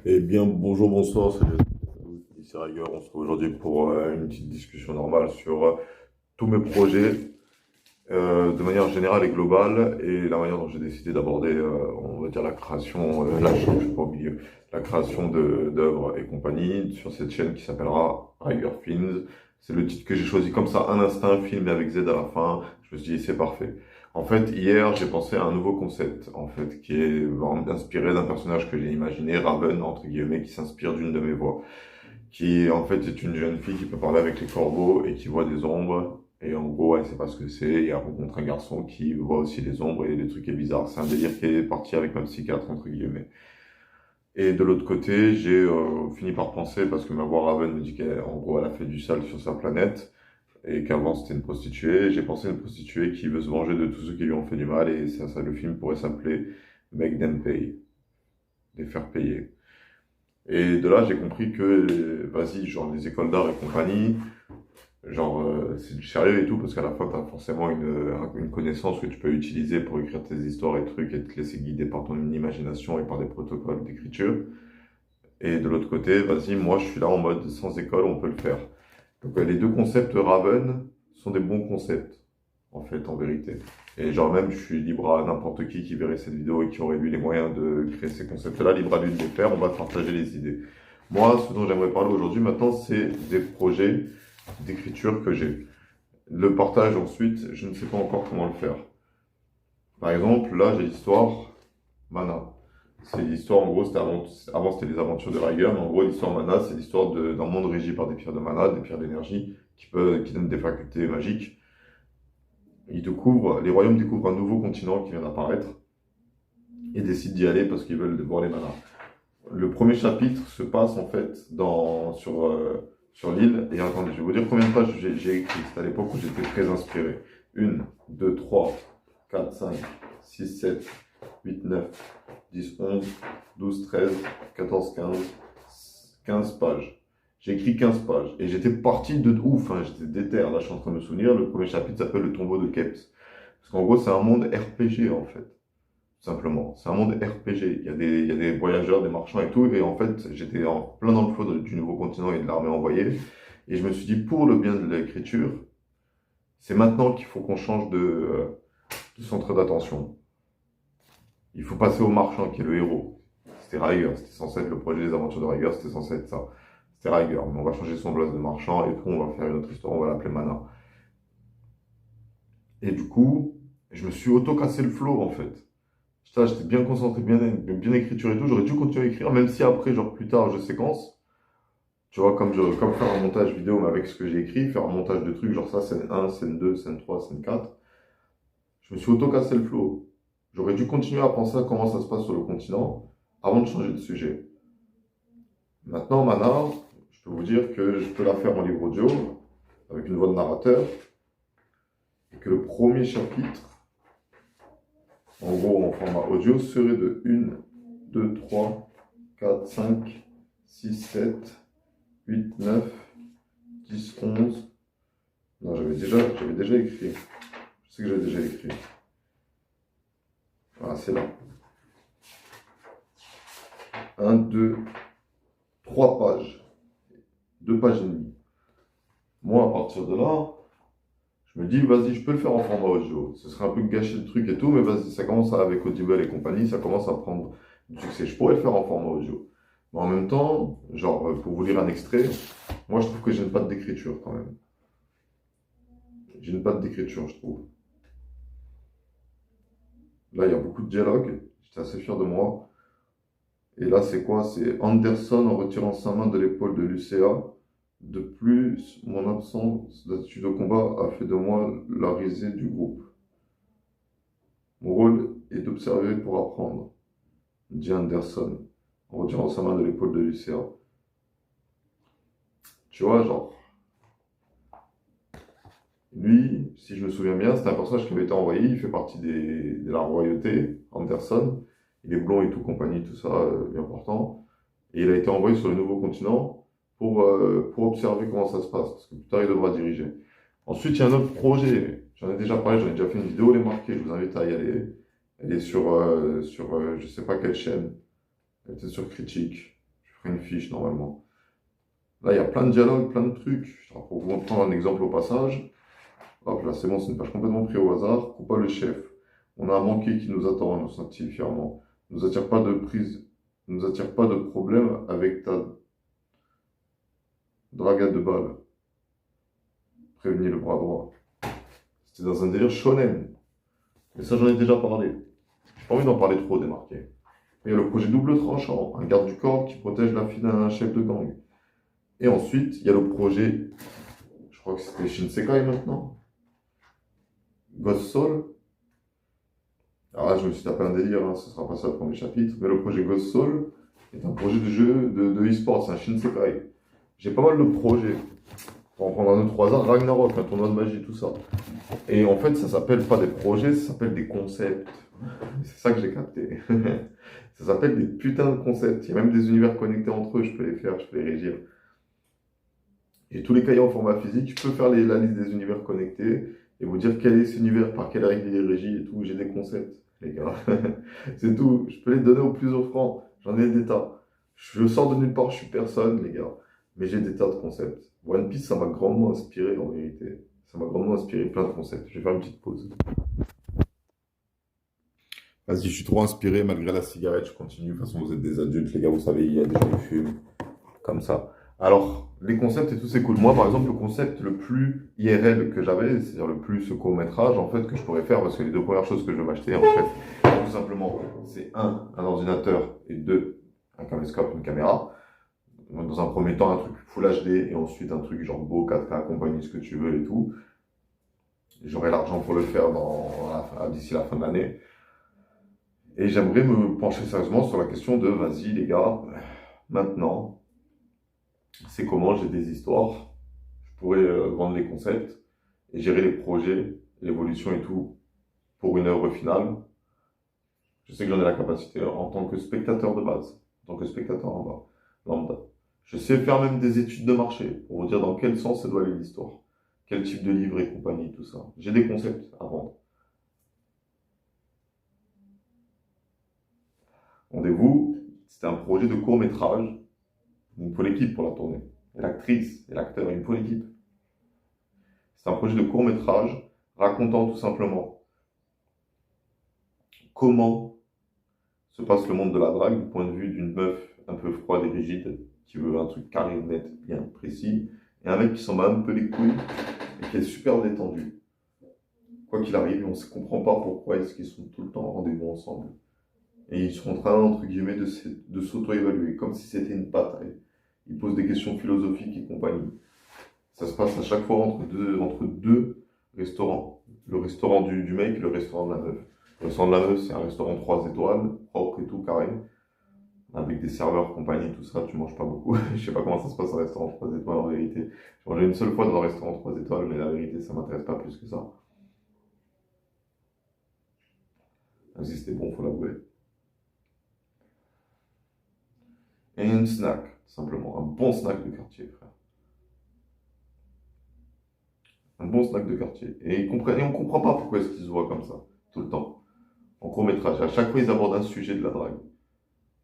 Eh bien, bonjour, bonsoir, salut à tous, ici Riger. On se retrouve aujourd'hui pour une petite discussion normale sur tous mes projets de manière générale et globale et la manière dont j'ai décidé d'aborder, on va dire, la création, là je suis pas au milieu, la création d'œuvres et compagnie sur cette chaîne qui s'appellera Riger Films. C'est le titre que j'ai choisi comme ça, un instinct, film avec Z à la fin. Je me suis dit, c'est parfait. En fait, hier, j'ai pensé à un nouveau concept, en fait, qui est vraiment inspiré d'un personnage que j'ai imaginé, Raven, entre guillemets, qui s'inspire d'une de mes voix, qui, en fait, est une jeune fille qui peut parler avec les corbeaux et qui voit des ombres. Et en gros, elle sait pas ce que c'est, et elle rencontre un garçon qui voit aussi les ombres et des trucs qui est bizarre. C'est un délire qui est parti avec ma psychiatre, entre guillemets. Et de l'autre côté, j'ai fini par penser, parce que ma voix Raven me dit qu'en gros, elle a fait du sale sur sa planète, et qu'avant c'était une prostituée. J'ai pensé à une prostituée qui veut se venger de tous ceux qui lui ont fait du mal, et ça le film pourrait s'appeler Make Them Pay, les faire payer. Et de là, j'ai compris que, vas-y, genre les écoles d'art et compagnie, genre c'est du sérieux et tout, parce qu'à la fois, tu as forcément une connaissance que tu peux utiliser pour écrire tes histoires et trucs, et te laisser guider par ton imagination et par des protocoles d'écriture. Et de l'autre côté, vas-y, moi je suis là en mode sans école, on peut le faire. Donc les deux concepts Raven sont des bons concepts, en fait, en vérité. Et genre même, je suis libre à n'importe qui verrait cette vidéo et qui aurait eu les moyens de créer ces concepts-là, libre à lui de les faire, on va partager les idées. Moi, ce dont j'aimerais parler aujourd'hui maintenant, c'est des projets d'écriture que j'ai. Le partage ensuite, je ne sais pas encore comment le faire. Par exemple, là, j'ai l'histoire Mana. C'est l'histoire, en gros, avant c'était les aventures de Riger, mais en gros, l'histoire Mana, c'est l'histoire d'un monde régi par des pierres de mana, des pierres d'énergie, qui donnent des facultés magiques. Les royaumes découvrent un nouveau continent qui vient d'apparaître et décident d'y aller parce qu'ils veulent voir les manas. Le premier chapitre se passe en fait sur l'île. Et attendez, je vais vous dire combien de pages j'ai écrit. C'était à l'époque où j'étais très inspiré. 1, 2, 3, 4, 5, 6, 7, 8, 9, 10, 11, 12, 13, 14, 15 pages. J'ai écrit 15 pages et j'étais parti de ouf, hein, j'étais déter. Là, je suis en train de me souvenir. Le premier chapitre s'appelle Le tombeau de Keps. Parce qu'en gros, c'est un monde RPG en fait, tout simplement. C'est un monde RPG. Il y a des voyageurs, des marchands et tout. Et en fait, j'étais en plein dans le flot du nouveau continent et de l'armée envoyée. Et je me suis dit, pour le bien de l'écriture, c'est maintenant qu'il faut qu'on change de centre d'attention. Il faut passer au marchand qui est le héros. C'était Riger, c'était censé être le projet des aventures de Riger, c'était censé être ça. C'était Riger, mais on va changer son blaze de marchand et puis on va faire une autre histoire, on va l'appeler Mana. Et du coup, je me suis auto-cassé le flow en fait. Ça, j'étais bien concentré, bien écriture et tout. J'aurais dû continuer à écrire, même si après, genre plus tard, je séquence. Tu vois, comme faire un montage vidéo, mais avec ce que j'ai écrit, faire un montage de trucs, genre ça, scène 1, scène 2, scène 3, scène 4. Je me suis auto-cassé le flow. J'aurais dû continuer à penser à comment ça se passe sur le continent avant de changer de sujet. Maintenant, Mana, je peux vous dire que je peux la faire en livre audio, avec une voix de narrateur, et que le premier chapitre, en gros, en format audio, serait de 1, 2, 3, 4, 5, 6, 7, 8, 9, 10, 11. Non, j'avais déjà écrit. Je sais que j'avais déjà écrit. Voilà, c'est là. Un, 2, 3 pages. 2 pages et demie. Moi, à partir de là, je me dis, vas-y, je peux le faire en format audio. Ce serait un peu gâcher le truc et tout, mais vas-y, ça commence avec Audible et compagnie, ça commence à prendre du succès. Je pourrais le faire en format audio. Mais en même temps, genre, pour vous lire un extrait, moi, je trouve que j'ai une patte d'écriture quand même. J'ai une patte d'écriture, je trouve. Là, il y a beaucoup de dialogues. J'étais assez fier de moi. Et là, c'est quoi? C'est Anderson en retirant sa main de l'épaule de Lucea. De plus, mon absence d'attitude au combat a fait de moi la risée du groupe. Mon rôle est d'observer pour apprendre, dit Anderson en retirant sa main de l'épaule de Lucea. Tu vois, genre, lui, si je me souviens bien, c'est un personnage qui m'a été envoyé. Il fait partie de la royauté, Anderson. Il est blond et tout, compagnie, tout ça, bien important. Et il a été envoyé sur le nouveau continent pour observer comment ça se passe, parce que plus tard, il devra diriger. Ensuite, il y a un autre projet. J'en ai déjà parlé, j'en ai déjà fait une vidéo, elle est marquée, je vous invite à y aller. Elle est sur je sais pas quelle chaîne. Elle était sur Critique. Je ferai une fiche normalement. Là, il y a plein de dialogues, plein de trucs. Alors, pour vous prendre un exemple au passage, hop là, c'est bon, c'est une page complètement prise au hasard. Coupable le chef. On a un banquier qui nous attend, nous sent-il fièrement. Ne nous attire pas de prise, ne nous attire pas de problème avec ta dragade de balles. Prévenir le bras droit. C'était dans un délire shonen. Mais ça, j'en ai déjà parlé. J'ai pas envie d'en parler trop, démarqué. Il y a le projet double tranchant, un garde du corps qui protège la fille d'un chef de gang. Et ensuite, il y a le projet, je crois que c'était Shinsekai maintenant, Ghost Soul. Alors là, je me suis tapé un délire, hein, ce sera pas ça le premier chapitre, mais le projet Ghost Soul est un projet de jeu de e-sport, c'est un Shinsekai. J'ai pas mal de projets. Pour en prendre un autre hasard, Ragnarok, un tournoi de magie, tout ça. Et en fait, ça s'appelle pas des projets, ça s'appelle des concepts. C'est ça que j'ai capté. Ça s'appelle des putains de concepts. Il y a même des univers connectés entre eux, je peux les faire, je peux les régir. J'ai tous les cahiers en format physique, je peux faire la liste des univers connectés et vous dire quel est cet univers, par quelle règle il est régi et tout. J'ai des concepts, les gars. C'est tout. Je peux les donner au plus offrant. J'en ai des tas. Je sors de nulle part, je suis personne, les gars. Mais j'ai des tas de concepts. One Piece, ça m'a grandement inspiré en vérité. Ça m'a grandement inspiré plein de concepts. Je vais faire une petite pause. Vas-y, je suis trop inspiré malgré la cigarette. Je continue. De toute façon, vous êtes des adultes, les gars. Vous savez, il y a des gens qui fument. Comme ça. Alors, les concepts et tout, c'est cool. Moi, par exemple, le concept le plus IRL que j'avais, c'est-à-dire le plus court-métrage, en fait, que je pourrais faire, parce que les deux premières choses que je vais m'acheter, en fait, tout simplement, c'est un ordinateur, et deux, un caméscope, une caméra. Dans un premier temps, un truc Full HD, et ensuite un truc genre beau, 4K, compagnie, ce que tu veux et tout. J'aurai l'argent pour le faire d'ici la fin de l'année. Et j'aimerais me pencher sérieusement sur la question de, vas-y, les gars, maintenant, c'est comment j'ai des histoires, je pourrais vendre les concepts et gérer les projets, l'évolution et tout pour une œuvre finale. Je sais que j'en ai la capacité en tant que spectateur de base, en tant que spectateur en bas, lambda. Je sais faire même des études de marché pour vous dire dans quel sens ça doit aller l'histoire, quel type de livre et compagnie, tout ça. J'ai des concepts à vendre. Rendez-vous, c'était un projet de court-métrage. Il me faut l'équipe pour la tourner. Et l'actrice, et l'acteur, il me faut l'équipe. C'est un projet de court-métrage racontant tout simplement comment se passe le monde de la drague du point de vue d'une meuf un peu froide et rigide qui veut un truc carré, net, bien précis, et un mec qui s'en bat un peu les couilles et qui est super détendu. Quoi qu'il arrive, on ne comprend pas pourquoi est-ce qu'ils sont tout le temps en rendez-vous ensemble. Et ils sont en train, entre guillemets, de s'auto-évaluer, comme si c'était une bataille. Ils posent des questions philosophiques et compagnie. Ça se passe à chaque fois entre deux restaurants. Le restaurant du mec et le restaurant de la meuf. Le restaurant de la meuf, c'est un restaurant 3 étoiles, propre et tout, carré. Avec des serveurs, compagnie, tout ça, tu manges pas beaucoup. Je sais pas comment ça se passe un restaurant 3 étoiles en vérité. J'ai mangé une seule fois dans un restaurant 3 étoiles, mais la vérité, ça m'intéresse pas plus que ça. Même si c'était bon, faut l'avouer. Et un snack, tout simplement. Un bon snack de quartier, frère. Un bon snack de quartier. Et on comprend pas pourquoi est-ce qu'ils se voient comme ça, tout le temps. En court métrage. À chaque fois, ils abordent un sujet de la drague.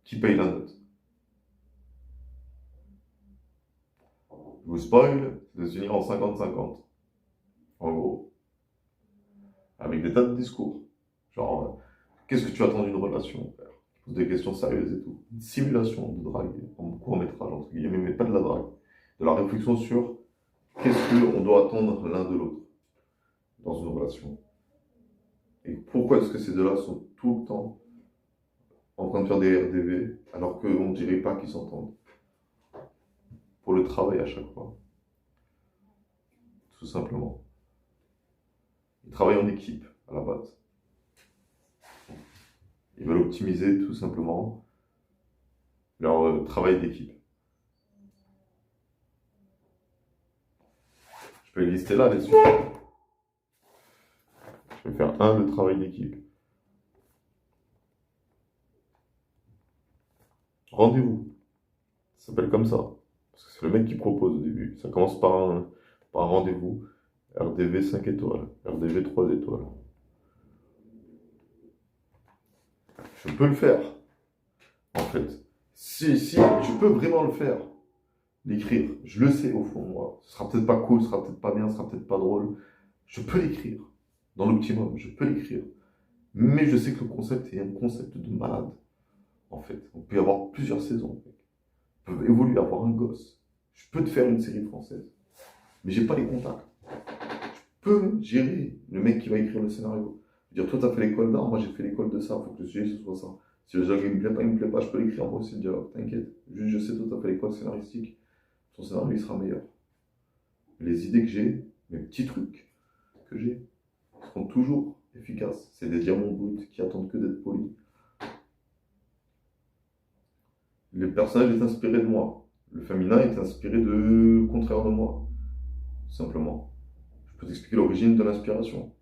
Qui paye la note? Je vous spoil, de se finir en 50-50. En gros. Avec des tas de discours. Genre, qu'est-ce que tu attends d'une relation, frère? Je pose des questions sérieuses et tout. Une simulation de drague en court métrage, entre guillemets, mais pas de la drague. De la réflexion sur qu'est-ce qu'on doit attendre l'un de l'autre dans une relation. Et pourquoi est-ce que ces deux-là sont tout le temps en train de faire des RDV alors qu'on ne dirait pas qu'ils s'entendent? Pour le travail à chaque fois. Tout simplement. Ils travaillent en équipe à la base. Ils veulent optimiser tout simplement leur travail d'équipe. Je peux les lister là, les sujets. Je vais faire le travail d'équipe. Rendez-vous. Ça s'appelle comme ça. Parce que c'est le mec qui propose au début. Ça commence par un rendez-vous. RDV 5 étoiles. RDV 3 étoiles. Je peux le faire. En fait. Si, je peux vraiment le faire, l'écrire. Je le sais au fond, moi. Ce sera peut-être pas cool, ce sera peut-être pas bien, ce sera peut-être pas drôle. Je peux l'écrire. Dans l'optimum, je peux l'écrire. Mais je sais que le concept est un concept de malade, en fait. On peut y avoir plusieurs saisons. On peut évoluer, avoir un gosse. Je peux te faire une série française. Mais j'ai pas les contacts. Je peux gérer le mec qui va écrire le scénario. Je veux dire, toi, t'as fait l'école d'art, moi, j'ai fait l'école de ça. Faut que le sujet, ce soit ça. Si le dialogue, il me plaît pas, je peux l'écrire moi aussi, le dialogue. T'inquiète. Juste, je sais, toi, t'as fait l'école scénaristique. Ton scénario, il sera meilleur. Les idées que j'ai, mes petits trucs que j'ai, seront toujours efficaces. C'est des diamants bruts qui attendent que d'être polis. Le personnage est inspiré de moi. Le féminin est inspiré de contraire de moi. Simplement. Je peux t'expliquer l'origine de l'inspiration.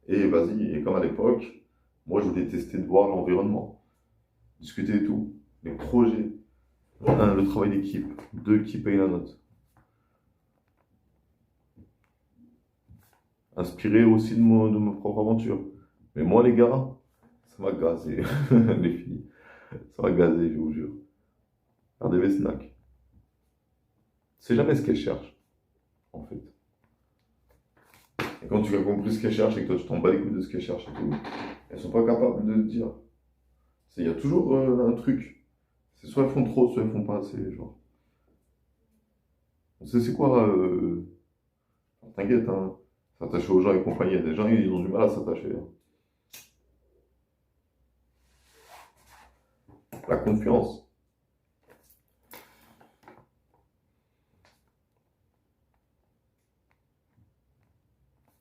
Et vas-y, et comme à l'époque, moi je détestais de voir l'environnement, discuter et tout. Les projets, un, le travail d'équipe, deux, qui paye la note. Inspiré aussi de ma propre aventure. Mais moi les gars, ça m'a gazé, les filles. Ça m'a gazé, je vous jure. RDV Snack. C'est jamais ce qu'elles cherchent, en fait. Et quand tu as compris ce qu'elles cherchent et que toi tu t'en bats les couilles de ce qu'elles cherchent et tout, elles sont pas capables de te dire. Il y a toujours un truc. C'est soit elles font trop, soit elles font pas assez, genre. C'est quoi t'inquiète, hein. S'attacher aux gens et compagnie. Il y a des gens, ils ont du mal à s'attacher, hein. La confiance.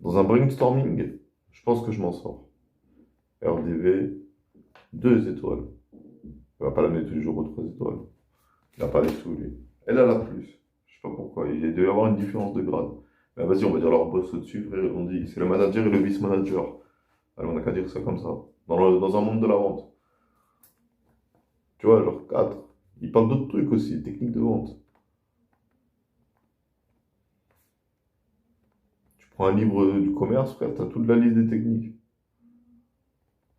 Dans un brainstorming, je pense que je m'en sors. RDV, 2 étoiles. Il va pas la mettre tous les jours aux 3 étoiles. Il n'a pas les sous, lui. Elle, elle a plus. Je sais pas pourquoi. Il doit y avoir une différence de grade. Mais vas-y, on va dire leur boss au-dessus, frère. On dit, c'est le manager et le vice-manager. Allez, on n'a qu'à dire ça comme ça. Dans un monde de la vente. Tu vois, genre 4. Il parle d'autres trucs aussi, techniques de vente. Tu prends un livre du commerce, frère, t'as toute la liste des techniques.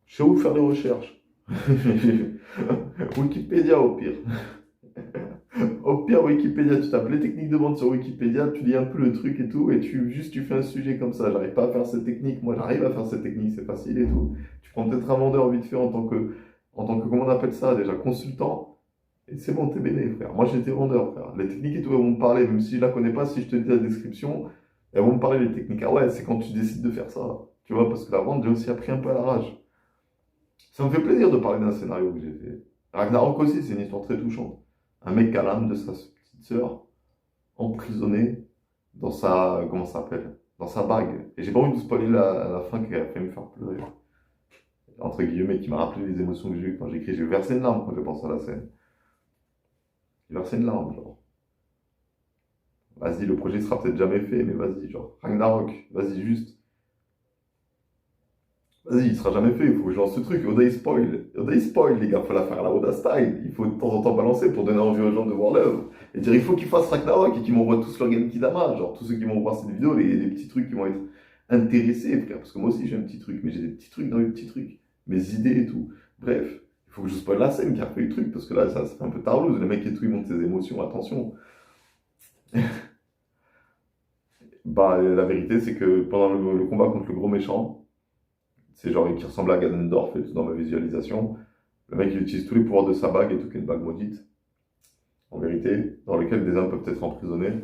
Je sais où faire les recherches. Wikipédia au pire. Au pire, Wikipédia, tu tapes les techniques de vente sur Wikipédia, tu lis un peu le truc et tout, et tu fais un sujet comme ça. J'arrive pas à faire cette technique, moi j'arrive à faire cette technique, c'est facile et tout. Tu prends peut-être un vendeur vite fait en tant que, comment on appelle ça déjà, consultant, et c'est bon, t'es béné, frère. Moi j'étais vendeur, frère. Les techniques et tout, elles vont me parler, même si je la connais pas, si je te dis la description, elles vont me parler les techniques. Ah ouais, c'est quand tu décides de faire ça, tu vois, parce que la vente, j'ai aussi appris un peu à la rage. Ça me fait plaisir de parler d'un scénario que j'ai fait. Ragnarok aussi, c'est une histoire très touchante. Un mec qui a l'âme de sa petite sœur, emprisonnée dans sa, comment ça s'appelle, dans sa bague. Et j'ai pas envie de spoiler la fin qui a fait me faire pleurer. Entre guillemets, qui m'a rappelé les émotions que j'ai eues quand j'ai écrit. J'ai versé une larme quand j'ai pensé à la scène. J'ai versé une larme, genre. Vas-y, le projet sera peut-être jamais fait, mais vas-y, genre. Ragnarok, vas-y, juste. Vas-y, il sera jamais fait, il faut que je lance ce truc. Oda il spoil, les gars, faut la faire à la Oda style. Il faut de temps en temps balancer pour donner envie aux gens de voir l'œuvre. Et dire, il faut qu'ils fassent Ragnarok et qu'ils m'envoient tous leur Genkidama. Genre, tous ceux qui vont voir cette vidéo, les petits trucs qui vont être intéressés, frère. Parce que moi aussi, j'ai un petit truc, mais j'ai des petits trucs dans les petits trucs. Mes idées et tout. Bref, il faut que je spoil la scène qui a fait le truc, parce que là, ça fait un peu tarlouse. Le mec et tout, il montre ses émotions, attention. Bah, la vérité, c'est que pendant le combat contre le gros méchant, c'est genre qui ressemble à Ganondorf et tout dans ma visualisation. Le mec, il utilise tous les pouvoirs de sa bague et tout, qui est une bague maudite, en vérité, dans lequel des âmes peuvent être emprisonnées.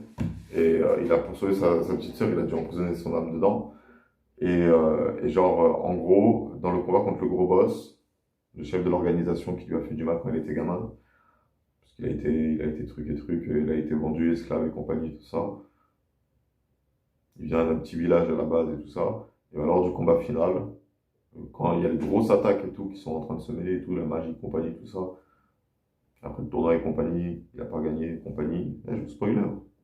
Et il a pour sauver sa petite sœur, il a dû emprisonner son âme dedans. Et genre, en gros, dans le combat contre le gros boss, le chef de l'organisation qui lui a fait du mal quand il était gamin, parce qu'il a été truc et truc, et il a été vendu, esclave et compagnie, tout ça. Il vient d'un petit village à la base et tout ça. Et lors du combat final, quand il y a les grosses attaques et tout qui sont en train de se mêler et tout, la magie et compagnie, tout ça. Après le tournoi et compagnie, il n'a pas gagné et compagnie. Je vous spoiler.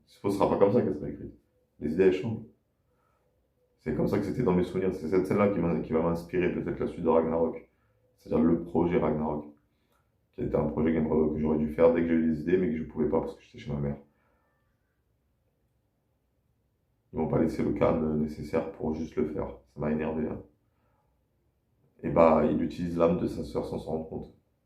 Ce ne sera pas comme ça qu'elle sera écrite. Les idées elles changent. C'est comme ça que c'était dans mes souvenirs. C'est cette scène-là qui va m'inspirer peut-être la suite de Ragnarok. C'est-à-dire le projet Ragnarok. Qui était un projet que j'aurais dû faire dès que j'ai eu des idées, mais que je ne pouvais pas parce que j'étais chez ma mère. Ils m'ont pas laissé le calme nécessaire pour juste le faire. Ça m'a énervé, hein. Et bah, il utilise l'âme de sa sœur sans s'en rendre compte.